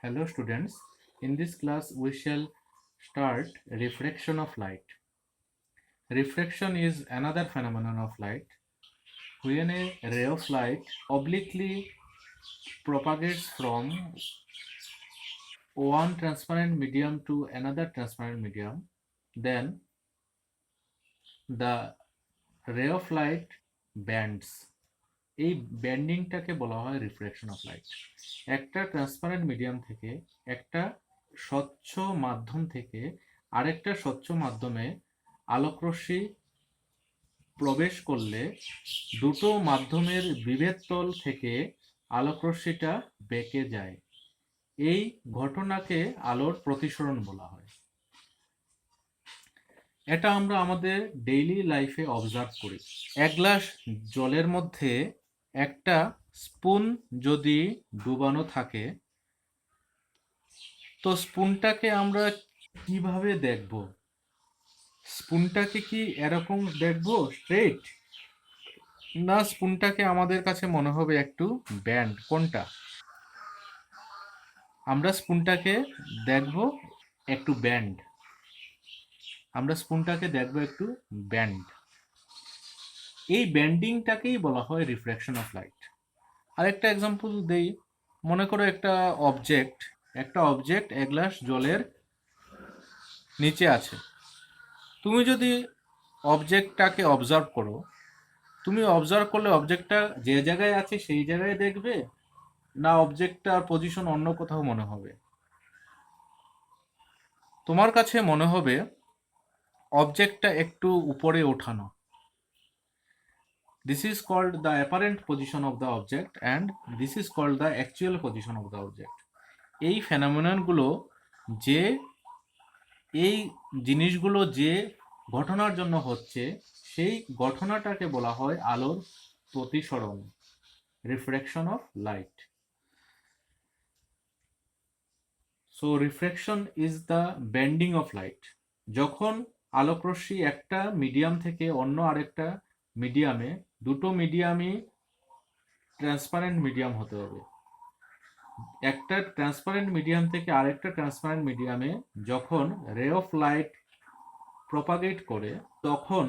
Hello students, in this class we shall start refraction of light. Refraction is another phenomenon of light. When a ray of light obliquely propagates from one transparent medium to another transparent medium, then the ray of light bends. এই ব্যান্ডিংটাকে বলা হয় refraction of light. একটা transparent medium থেকে একটা স্বচ্ছ মাধ্যম থেকে আরেকটা স্বচ্ছ মাধ্যমে আলোকরশ্মি প্রবেশ করলে দুটো মাধ্যমের বিভেদতল থেকে আলোকরশ্মিটা বেঁকে যায়। এই ঘটনাকে আলোর প্রতিসরণ বলা হয়। এটা আমরা আমাদের ডেইলি লাইফে অবজার্ভ করি। এক গ্লাস জলের মধ্যে একটা স্পুন যদি ডুবানো থাকে, তো স্পুনটাকে আমরা কিভাবে দেখব? স্পুনটাকে কি এরকম দেখব স্ট্রেট, না স্পুনটাকে আমাদের কাছে মনে হবে একটু ব্যান্ড? কোনটা? আমরা স্পুনটাকে দেখব একটু ব্যান্ড। আমরা স্পুনটাকে দেখব একটু ব্যান্ড। এই ব্যান্ডিংটাকেই বলা হয় রিফ্রাকশন অফ লাইট। আরেকটা এক্সাম্পল দেই। মনে করো একটা অবজেক্ট এক গ্লাস জলের নিচে আছে। তুমি যদি অবজেক্টটাকে অবজার্ভ করো, তুমি অবজার্ভ করলে অবজেক্টটা যে জায়গায় আছে সেই জায়গায় দেখবে, না অবজেক্টটার পজিশন অন্য কোথাও মনে হবে? তোমার কাছে মনে হবে অবজেক্টটা একটু উপরে ওঠানো। This is called the apparent position of the object and this is called the actual position of the object. এই ফেনোমেননগুলো যে এই জিনিসগুলো যে ঘটনার জন্য হচ্ছে, সেই ঘটনাটাকে বলা হয় আলোর প্রতিসরণ, refraction of light. So refraction is the bending of light. যখন আলোকরশ্মি একটা মিডিয়াম থেকে অন্য আরেকটা মিডিয়ামে, দুটো মিডিয়ামই ট্রান্সপারেন্ট মিডিয়াম হতে হবে। একটা ট্রান্সপারেন্ট মিডিয়াম থেকে আরেকটা ট্রান্সপারেন্ট মিডিয়ামে যখন রে অফ লাইট প্রপাগেট করে, তখন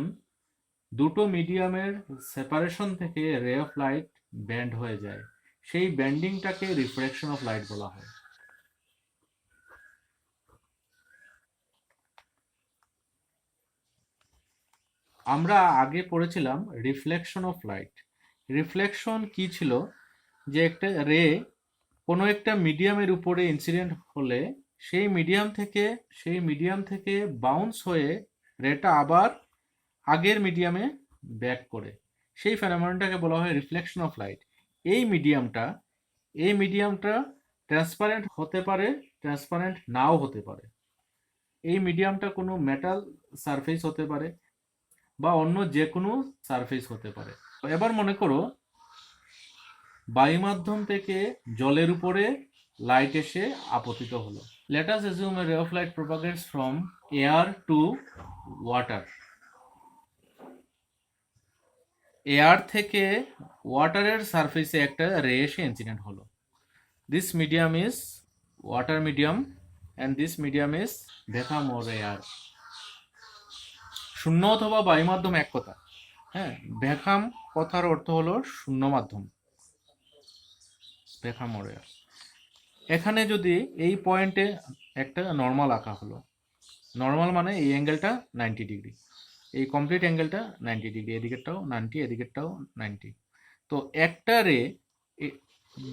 দুটো মিডিয়ামের সেপারেশন থেকে রে অফ লাইট ব্যান্ড হয়ে যায়। সেই ব্যান্ডিংটাকে রিফ্রাকশন অফ লাইট বলা হয়। আমরা আগে পড়েছিলাম রিফ্লেকশন অফ লাইট। রিফ্লেকশন কি ছিল? যে একটা রে কোনো একটা মিডিয়ামের উপরে ইনসিডেন্ট হলে সেই মিডিয়াম থেকে বাউন্স হয়ে রেটা আবার আগের মিডিয়ামে ব্যাক করে, সেই ফেনোমেননটাকে বলা হয় রিফ্লেকশন অফ লাইট। এই মিডিয়ামটা ট্রান্সপারেন্ট হতে পারে, ট্রান্সপারেন্ট নাও হতে পারে। এই মিডিয়ামটা কোনো মেটাল সারফেস হতে পারে বা অন্য যে কোনো সারফেস হতে পারে। এবার মনে করো বায়ু মাধ্যম থেকে জলের উপরে লাইট এসে আপতিত হলো। Let us assume a ray of light propagates from air to water. Air থেকে ওয়াটারের সারফেসে একটা রে এসে ইনসিডেন্ট হলো। This medium is water medium and this medium is vacuum or air. শূন্য অথবা বায়ু মাধ্যম এক কথা। হ্যাঁ, ভ্যাকুয়াম কথার অর্থ হলো শূন্য মাধ্যম, ভ্যাকুয়াম অর এয়ার। এখানে যদি এই পয়েন্টে একটা নর্মাল আঁকা হলো, নর্মাল মানে এই অ্যাঙ্গেলটা 90 ডিগ্রি, এই কমপ্লিট অ্যাঙ্গেলটা 90 ডিগ্রি, এদিকেরটাও 90, এদিকেরটাও 90। তো একটা রে,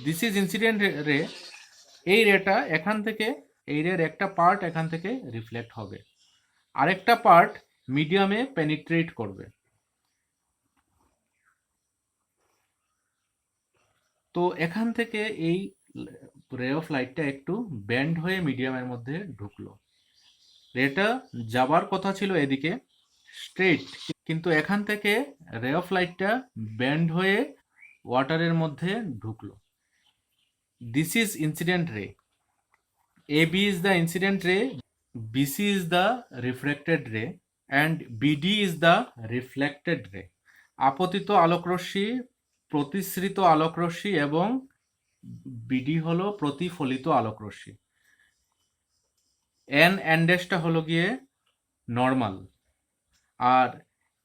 দিস ইজ ইনসিডেন্ট রে, এই রেটা এখান থেকে, এই রের একটা পার্ট এখান থেকে রিফ্লেক্ট হবে, আরেকটা পার্ট মিডিয়ামে পেনিট্রেট করবে। তো এখান থেকে এই রে অফ লাইটটা একটু ব্যান্ড হয়ে মিডিয়ামের মধ্যে ঢুকলো। রেটা যাবার কথা ছিল এদিকে স্ট্রেট, কিন্তু এখান থেকে রে অফ লাইটটা ব্যান্ড হয়ে ওয়াটারের মধ্যে ঢুকলো। দিস ইজ ইনসিডেন্ট রে। AB is the incident ray, BC is the refracted ray and BD is the reflected ray. আপতিত আলোকরশ্মি, প্রতিসৃত আলোকরশ্মি এবং বিডি হলো প্রতিফলিত আলোক রশ্মি, এন ড্যাশটা হলো গিয়ে নর্মাল। আর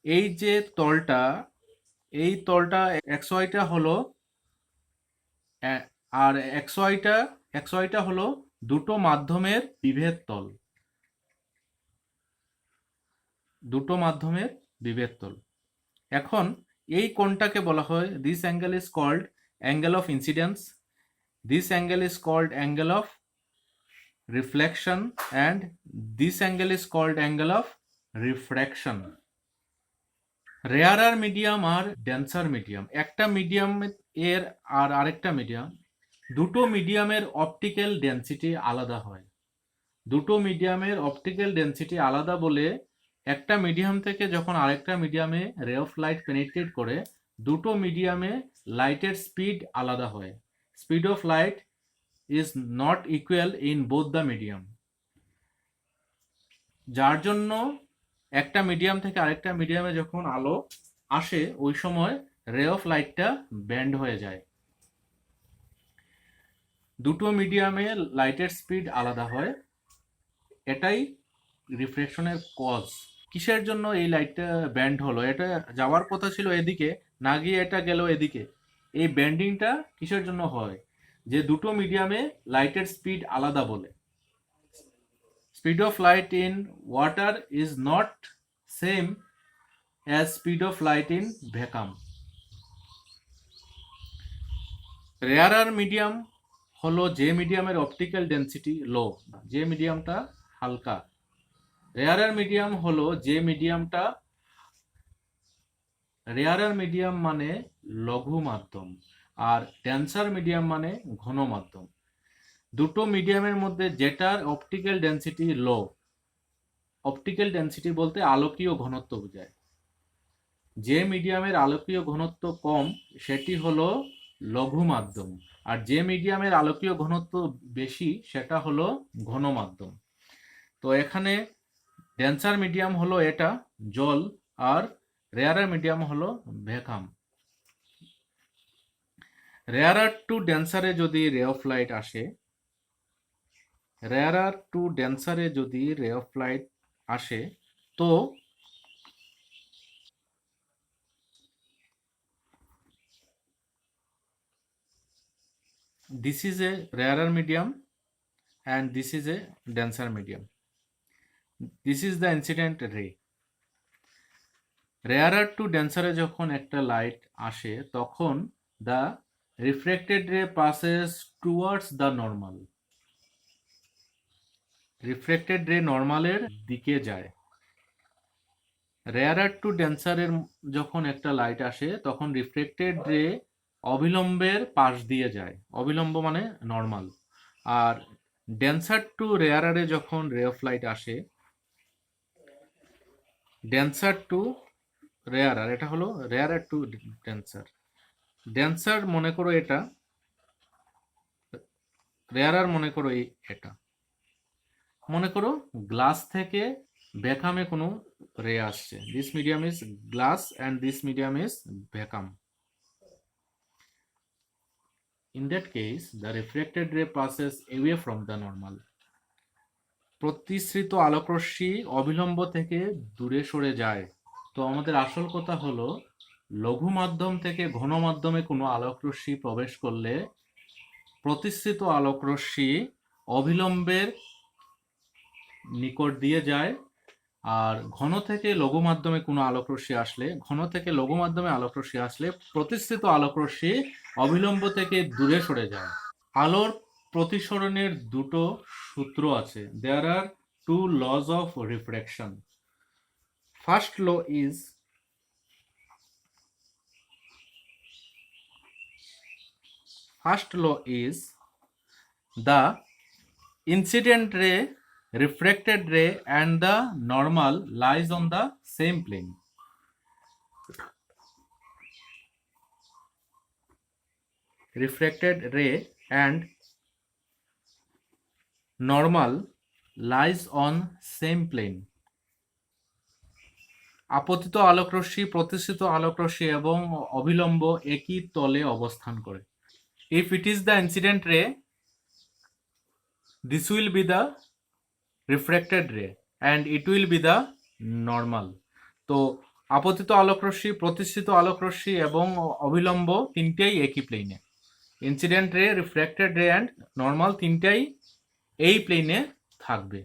এই যে তলটা, এই তলটা এক্স ওয়াইটা হলো আর এক্স ওয়াইটা হলো দুটো মাধ্যমের বিভেদ তল, দুটো মাধ্যমের বিভেদ তল। এখন এই কোণটাকে বলা হয়, this angle is called angle of incidence, this angle is called angle of reflection, and this angle is called angle of refraction. Rarer medium আর ডেন্সার মিডিয়াম, একটা মিডিয়াম এর আর আরেকটা মিডিয়াম, দুটো মিডিয়ামের অপটিক্যাল ডেন্সিটি আলাদা হয়। দুটো মিডিয়ামের অপটিক্যাল ডেন্সিটি আলাদা বলে একটা মিডিয়াম থেকে যখন আরেকটা মিডিয়ামে রে অফ লাইট পেনিট্রেট করে, দুটো মিডিয়ামে লাইটের স্পিড আলাদা হয়। Speed of light is not equal in both the medium, যার জন্য একটা মিডিয়াম থেকে আরেকটা মিডিয়ামে যখন আলো আসে ওই সময় রে অফ লাইটটা ব্যান্ড হয়ে যায়। দুটো মিডিয়ামে লাইটের স্পিড আলাদা হয়, এটাই রিফ্লেকশনের কজ। কিসের জন্য এই লাইটটা ব্যান্ড হলো? এটা যাওয়ার কথা ছিল এদিকে, না গিয়ে এটা গেল এদিকে। এই ব্যান্ডিংটা কিসের জন্য হয়? যে দুটো মিডিয়ামে লাইটের স্পিড আলাদা বলে। Speed of light in water is not same as speed of light in vacuum. Rarer medium হলো যে মিডিয়ামের অপটিক্যাল ডেন্সিটি লো, যে মিডিয়ামটা হালকা। রেয়ারার মিডিয়াম হলো যে মিডিয়ামটা, রেয়ারার মিডিয়াম মানে লঘু মাধ্যম, আর ডেন্সার মিডিয়াম মানে ঘন মাধ্যম। দুটো মিডিয়ামের মধ্যে যেটার অপটিক্যাল ডেন্সিটি লো, অপটিক্যাল ডেন্সিটি বলতে আলোকীয় ঘনত্ব বোঝায়, যে মিডিয়ামের আলোকীয় ঘনত্ব কম সেটি হলো লঘু মাধ্যম, আর যে মিডিয়ামের আলোকীয় ঘনত্ব বেশি সেটা হলো ঘন মাধ্যম। তো এখানে ডেন্সার মিডিয়াম হলো এটা জল, আর রেয়ারার মিডিয়াম হলো ভ্যাকাম। রেয়ারার টু ডেন্সারে যদি রে অফ লাইট আসে, রেয়ারার টু ডেন্সারে যদি রে অফ লাইট আসে, তো this is a rarer medium and this is a denser medium. This is the incident ray. Rarer to ডেন্সারে যখন একটা লাইট আসে তখন the reflected ray passes towards the normal, reflected ray নর্মালের দিকে যায়। রেয়ারার টু ডেন্সারের যখন একটা লাইট আসে তখন রিফ্লেক্টেড রে অবিলম্বের পাশ দিয়ে যায়, অবিলম্ব মানে নর্মাল। আর ডেন্সার টু রেয়ারারে যখন রে অফ লাইট আসে, ডেন্সার টু রেয়ারার, এটা হলো রেয়ারার টু ডেন্সার। ডেন্সার মনে করো এটা, রেয়ারার মনে করো এটা। মনে করো গ্লাস থেকে ভ্যাকামে কোনো রে আসছে, this medium is glass and this medium is vacuum. In that case, the refracted ray passes away from the normal. প্রতিসৃত আলোকরশ্মি অবিলম্ব থেকে দূরে সরে যায়। তো আমাদের আসল কথা হলো, লঘু মাধ্যম থেকে ঘন মাধ্যমে কোনো আলোকরশ্মি প্রবেশ করলে প্রতিসৃত আলোকরশ্মি অবিলম্বের নিকট দিয়ে যায়, আর ঘন থেকে লঘু মাধ্যমে কোনো আলোকরশ্মি আসলে, ঘন থেকে লঘু মাধ্যমে আলোকরশ্মি আসলে প্রতিসৃত আলোকরশ্মি অবিলম্ব থেকে দূরে সরে যায়। আলোর প্রতিসরণের দুটো সূত্র আছে। There are two laws of refraction. First law is the incident ray, refracted ray and the normal lies on the same plane. Refracted ray and normal lies on same plane. আপতিত আলোকরশ্মি, প্রতিসৃত আলোকরশ্মি এবং অবিলম্ব একই তলে অবস্থান করে। If it is the incident ray, this will be the refracted ray and it will be the normal. তো আপতিত আলোক রশ্মি, প্রতিসৃত আলোক রশ্মি এবং অবিলম্ব তিনটেই একই প্লেনে। ইনসিডেন্ট রে, রিফ্র্যাক্টেড রে অ্যান্ড নর্মাল তিনটাই এই প্লেনে থাকবে।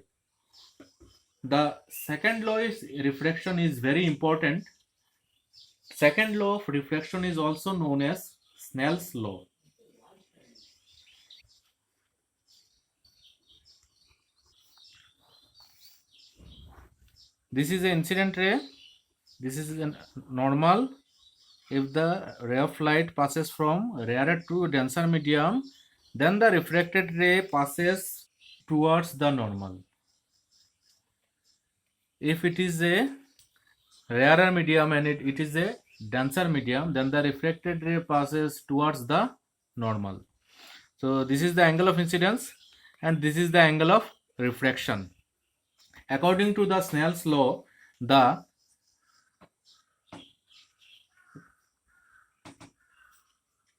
The second law is refraction is very important. Second law of refraction is also known as Snell's law. This is an incident ray, this is a normal. If the ray of light passes from rarer to denser medium, then the refracted ray passes towards the normal. If it is a rarer medium and it is a denser medium, then the refracted ray passes towards the normal. So this is the angle of incidence and this is the angle of refraction. According to the Snell's law, the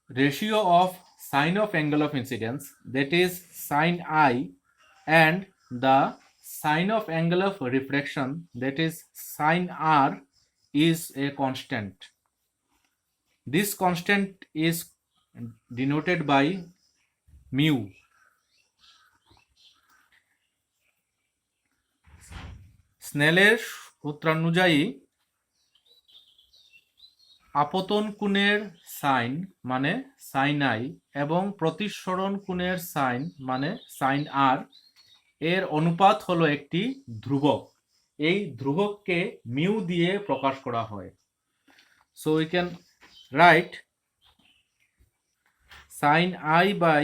ratio of sine of angle of incidence, that is sine I, and the sine of angle of refraction, that is sine R, is a constant. This constant is denoted by mu. স্নেলের সূত্রানুযায়ী আপতন কোণের sign মানে sign I এবং প্রতিসরণ কোণের sign মানে sign আর এর অনুপাত হলো একটি ধ্রুবক। এই ধ্রুবককে মিউ দিয়ে প্রকাশ করা হয়। So we can write sine i by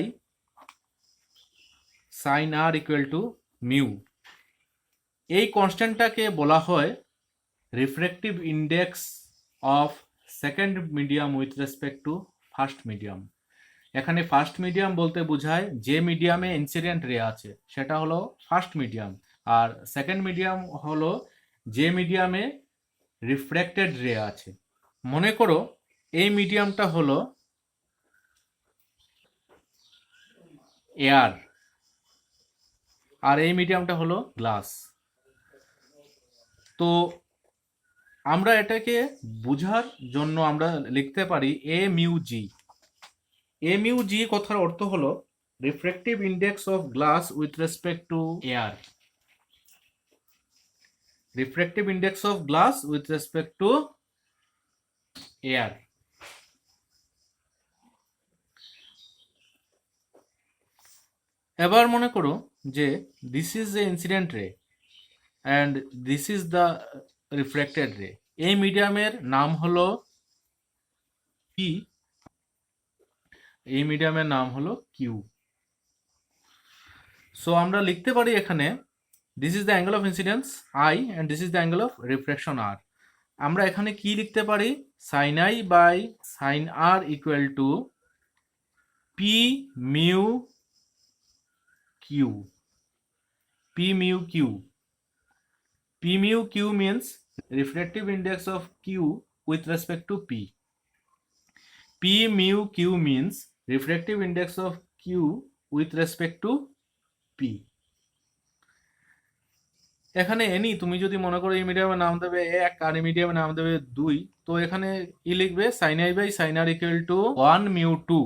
sine r equal to mu. এই কনস্ট্যান্টটাকে বলা হয় refractive index of second medium with respect to first medium. এখানে ফার্স্ট মিডিয়াম বলতে বোঝায় যে মিডিয়ামে ইনসিডেন্ট রে আছে সেটা হলো ফার্স্ট মিডিয়াম, আর সেকেন্ড মিডিয়াম হলো যে মিডিয়ামে রিফ্র্যাক্টেড রে আছে। মনে করো এই মিডিয়ামটা হলো এয়ার আর এই মিডিয়ামটা হলো গ্লাস। তো আমরা এটাকে বোঝার জন্য আমরা লিখতে পারি এ মিউ জি। এ মিউ জি কথার অর্থ হলো refractive index of glass with respect two air. Refractive index of glass with respect two air. এবার মনে করো যে দিস ইজ এ ইনসিডেন্ট রে and this is the refracted রে। এই মিডিয়ামের নাম হলো পি, এই মিডিয়ামের নাম হলো কিউ। সো আমরা লিখতে পারি এখানে this is the angle of incidence i and this is the angle of refraction r. আমরা এখানে কি লিখতে পারি sine i by sine r equal to P mu Q. P mu Q. P mu Q means refractive index of Q with respect to P. P mu Q means refractive index of Q with respect to P. এখানে any তুমি যদি মনে করো এই মিডিয়ামের নাম দেবে 1 আর এই মিডিয়ামের নাম দেবে 2, তো এখানে ই লিখবে sin i by sin r equal to 1 mu 2।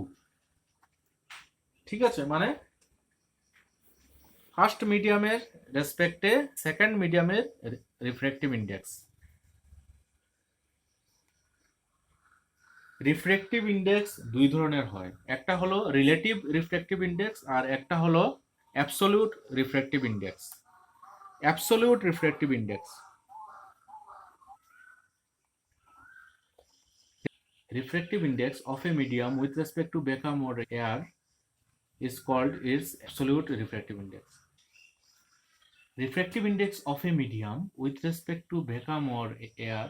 ঠিক আছে, মানে ফার্স্ট মিডিয়ামের রেসপেক্টে সেকেন্ড মিডিয়ামের রিফ্র্যাক্টিভ ইন্ডেক্স। রিফ্র্যাক্টিভ ইন্ডেক্স দুই ধরনের হয়, একটা হলো রিলেটিভ রিফ্র্যাক্টিভ ইন্ডেক্স আর একটা হলো absolute refractive index. Absolute refractive index, refractive index of a medium with respect to vacuum or air is called its absolute refractive index. Refractive index of a medium with respect to vacuum or air,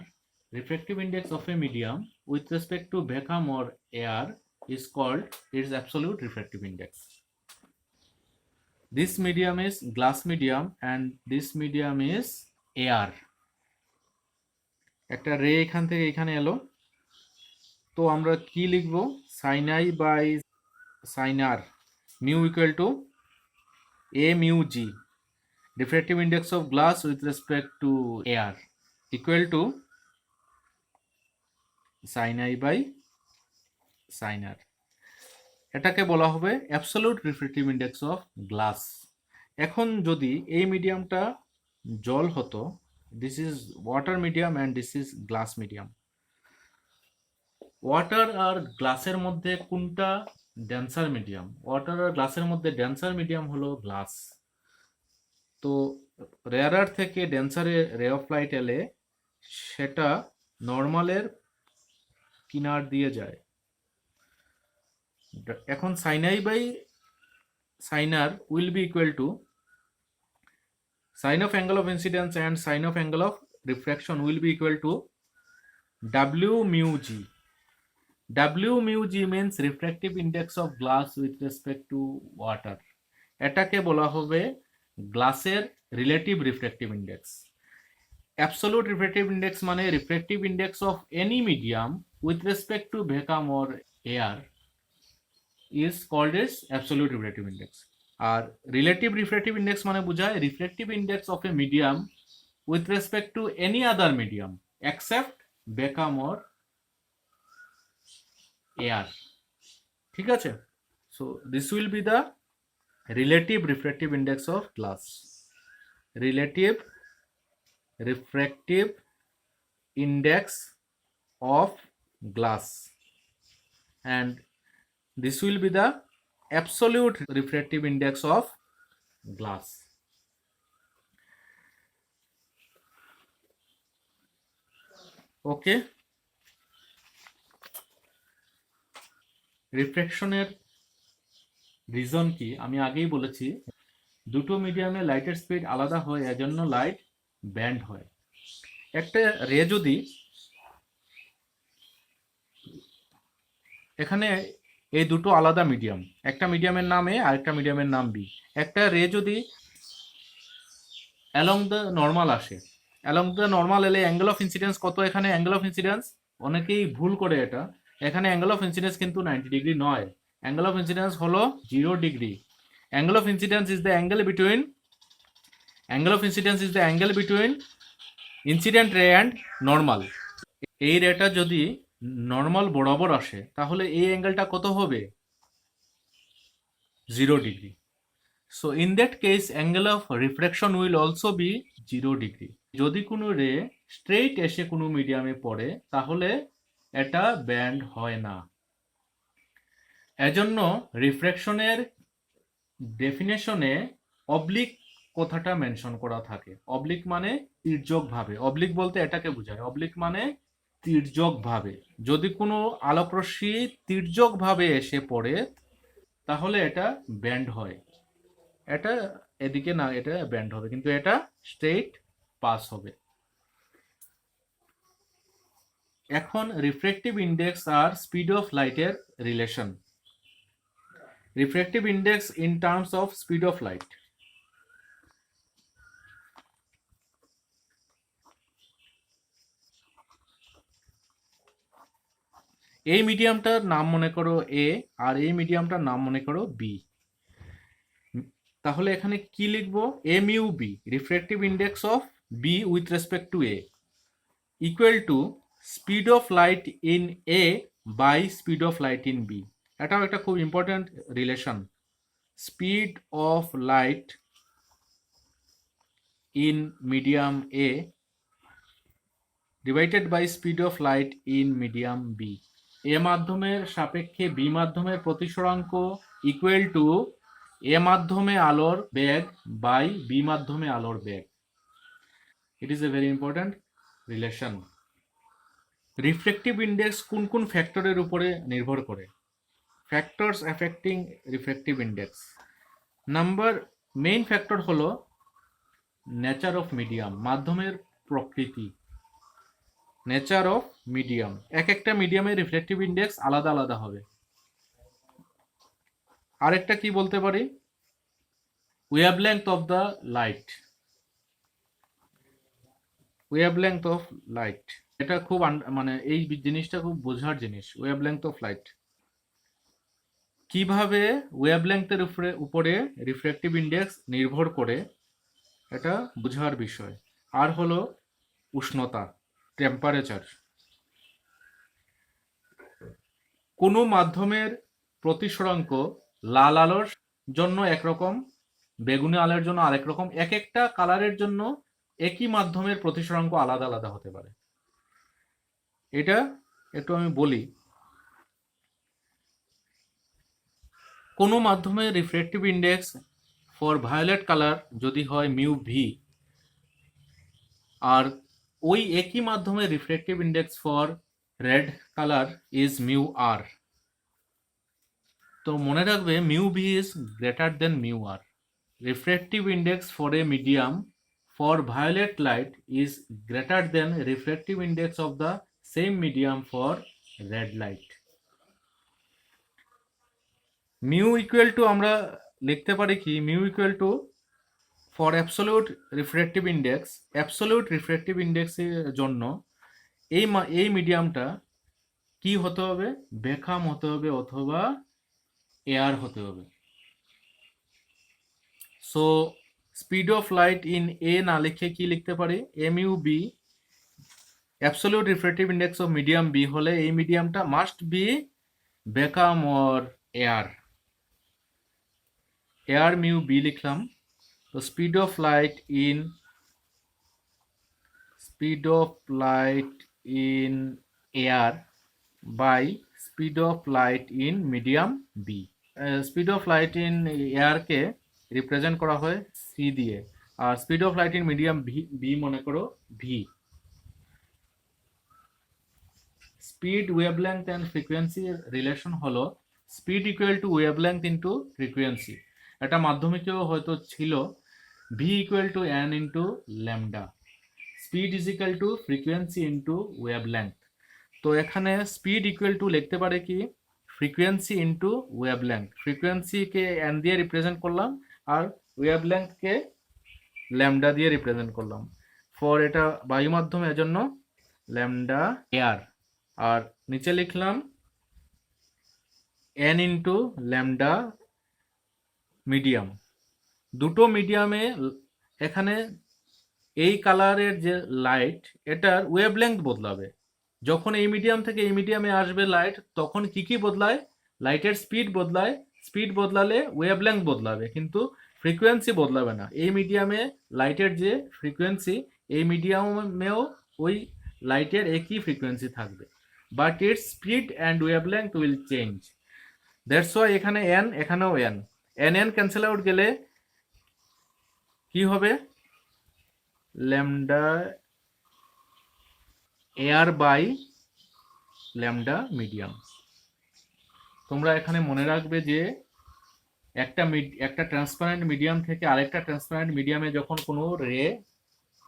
refractive index of a medium with respect to vacuum or air is called its absolute refractive index. This medium is glass medium and this medium is air. একটা রে এখান থেকে এখানে এলো, তো আমরা কি লিখবো sin i by sin r, mu equal to a mu g, refractive index of glass with respect to air, equal to sin I by sin r। এটাকে বলা হবে absolute refractive index of glass. এখন যদি এই মিডিয়ামটা জল হতো, this is water medium and this is glass medium. Water আর গ্লাসের মধ্যে কোনটা ডেন্সার মিডিয়াম? ওয়াটার আর গ্লাসের মধ্যে ডেন্সার মিডিয়াম হলো গ্লাস। তো রেয়ারার থেকে ডেন্সারে রে অফ লাইট এলে সেটা নর্মালের কিনার দিয়ে যায়। এখন sin I by sin r will be equal to sin of angle of incidence and sin of angle of refraction will be equal to W mu g. W mu g means refractive index of glass with respect to water. এটাকে বলা হবে গ্লাসের relative refractive index. Absolute refractive index মানে refractive index of any medium with respect to vacuum or air is called as absolute refractive index. আর relative refractive index মানে বোঝায় refractive index of a medium with respect to any other medium except vacuum or air। ঠিক আছে? So this will be the relative refractive index of glass, relative refractive index of glass, and this will be the absolute refractive index of glass. Okay, রিফ্র্যাকশনের reason কি আমি আগেই বলেছি, দুটো মিডিয়ামে লাইটের স্পিড আলাদা হয়, এজন্য লাইট ব্যান্ড হয়। একটা রে যদি এখানে এই দুটো আলাদা মিডিয়াম, একটা মিডিয়ামের নাম এ আর একটা মিডিয়ামের নাম বি, একটা রে যদি অ্যালং দ্য নর্মাল আসে, অ্যালং দ্য নর্মাল এলে অ্যাঙ্গেল অফ ইনসিডেন্স কত? এখানে অ্যাঙ্গেল অফ ইনসিডেন্স, অনেকেই ভুল করে এটা, এখানে অ্যাঙ্গেল অফ ইনসিডেন্স কিন্তু 90 ডিগ্রি নয়, অ্যাঙ্গেল অফ ইনসিডেন্স হলো 0 degree. Angle of incidence is the angle between, angle of incidence is the angle between incident রে অ্যান্ড নর্মাল। এই রেটা যদি নর্মাল বরাবর আসে তাহলে এই অ্যাঙ্গেলটা কত হবে? 0 degree. So in that case angle of refraction will also be 0 degree. যদি কোনো রে স্ট্রেইট এসে কোনো মিডিয়ামে পড়ে তাহলে এটা ব্যান্ড হয় না। এজন্য রিফ্র্যাকশনের ডেফিনেশনে অবলিক কথাটা মেনশন করা থাকে। অবলিক মানে তির্যক ভাবে, অবলিক বলতে এটাকে বোঝায়, অবলিক মানে তির্যক ভাবে। যদি কোনো আলোকরশ্মি তির্যক ভাবে এসে পড়ে তাহলে এটা ব্যান্ড হয়, এটা এদিকে না, এটা ব্যান্ড হবে, কিন্তু এটা স্ট্রেইট পাস হবে। এখন রিফ্র্যাক্টিভ ইন্ডেক্স আর স্পিড অফ লাইটের relation. Refractive index in terms of speed of light. এই মিডিয়ামটার নাম মনে করো এ আর এই মিডিয়ামটার নাম মনে করো বি। তাহলে এখানে কি লিখবো? M U B, refractive index of B with respect to A, equal to speed of light in A by speed of light in B. এটাও একটা খুব important relation. Speed of light in medium A divided by speed of light in medium B. A মাধ্যমের সাপেক্ষে B মাধ্যমের প্রতিসরাঙ্ক equal to এ মাধ্যমে আলোর বেগ by B মাধ্যমে আলোর বেগ। It is a very important relation. Refractive index কোন কোন ফ্যাক্টরের উপরে নির্ভর করে? Factors affecting refractive index. Number main factor হলো নেচার অফ মিডিয়াম, মাধ্যমের প্রকৃতি। নেচার অফ মিডিয়াম, এক একটা মিডিয়ামের রিফ্র্যাক্টিভ ইন্ডেক্স আলাদা আলাদা হবে। আরেকটা কি বলতে পারি? Wavelength of the light, wavelength of light, এটা খুব মানে এই জিনিসটা খুব বোঝার জিনিস, ওয়েভলেংথ অফ লাইট। কিভাবে ওয়েভলেংথের উপরে রিফ্র্যাক্টিভ ইন্ডেক্স নির্ভর করে এটা বোঝার বিষয়। আর হলো উষ্ণতা, টেম্পারেচার। কোনো মাধ্যমের প্রতিসরাঙ্ক লাল আলোর জন্য একরকম, বেগুনি আলোর জন্য আরেক রকম, এক একটা কালারের জন্য একই মাধ্যমের প্রতিসরাঙ্ক আলাদা আলাদা হতে পারে। এটা একটু আমি বলি। কোনো মাধ্যমের refractive index for violet colour যদি হয় মিউ ভি, আর ওই একই মাধ্যমের refractive index for red colour is mu R. তো মনে রাখবে mu V is greater than mu R. Refractive index for a medium for violet light is greater than refractive index of the same medium for red light. mu equal to আমরা লিখতে পারি কি, mu equal to for absolute refractive index, absolute refractive index এর জন্য এই মিডিয়ামটা কি হতে হবে, বেখাম হতে হবে অথবা এয়ার হতে হবে। So speed of light in a না লিখে কি লিখতে পারি, mu b absolute refractive index of medium B হলে এই মিডিয়ামটা must be become or air. Air mu B লিখলাম। তো speed of light in air by speed of light in medium B. Speed of light in এয়ারকে represent করা হয় C দিয়ে, আর speed of light in medium B মনে করো V. Speed, wavelength and frequency relation হলো speed equal to wavelength into frequency. এটা মাধ্যমিকেও হয়তো ছিল, V equal to N into lambda. Speed is equal to frequency into wavelength. তো এখানে speed equal to লিখতে পারে কি ফ্রিকোয়েন্সি ইন্টু ওয়েভলেংথ। ফ্রিকোয়েন্সিকে এন দিয়ে রিপ্রেজেন্ট করলাম আর ওয়েভলেংথকে ল্যামডা দিয়ে রিপ্রেজেন্ট করলাম। ফর এটা বায়ু মাধ্যম, এজন্য ল্যামডা এয়ার। আর নিচে লিখলাম এন ইন্টু ল্যামডা মিডিয়াম। দুটো মিডিয়ামে এখানে এই কালারের যে লাইট, এটার ওয়েভলেংথ বদলাবে। যখন এই মিডিয়াম থেকে এই মিডিয়ামে আসবে লাইট, তখন কি কি বদলায়, লাইটের স্পিড বদলায়। স্পিড বদলালে ওয়েভলেংথ বদলাবে, কিন্তু ফ্রিকোয়েন্সি বদলাবে না। এই মিডিয়ামে লাইটের যে ফ্রিকোয়েন্সি, এই মিডিয়ামেও ওই লাইটের একই ফ্রিকোয়েন্সি থাকবে, but its speed and wavelength will change. That's why এখানে এন, এখানেও এন। এন ক্যান্সেল আউট গেলে কি হবে, lambda air by lambda medium. তোমরা এখানে মনে রাখবে যে একটা ট্রান্সপারেন্ট মিডিয়াম থেকে আরেকটা ট্রান্সপারেন্ট মিডিয়ামে যখন কোনো রে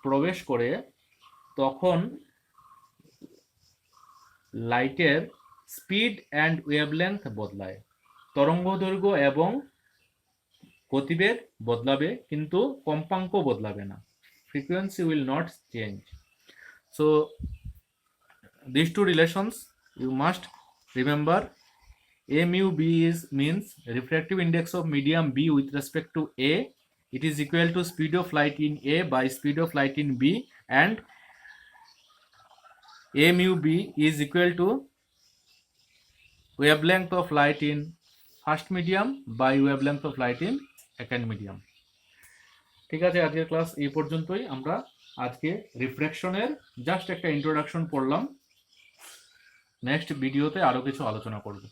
প্রবেশ করে, তখন লাইটের স্পিড অ্যান্ড ওয়েভলেংথ বদলায়। তরঙ্গদৈর্ঘ্য এবং গতিবেগ বদলাবে, কিন্তু কম্পাঙ্ক বদলাবে না। Frequency will not change. So these two relations you must remember. A mu b means refractive index of medium B with respect to A. It is equal to speed of light in A by speed of light in B, and A mu b is equal to wavelength of light in first medium by wavelength of light in second medium. ঠিক আছে, আজকের class এই পর্যন্তই। আমরা আজকে রিফ্র্যাকশনের just একটা introduction পড়লাম। Next ভিডিওতে আরো কিছু আলোচনা করব।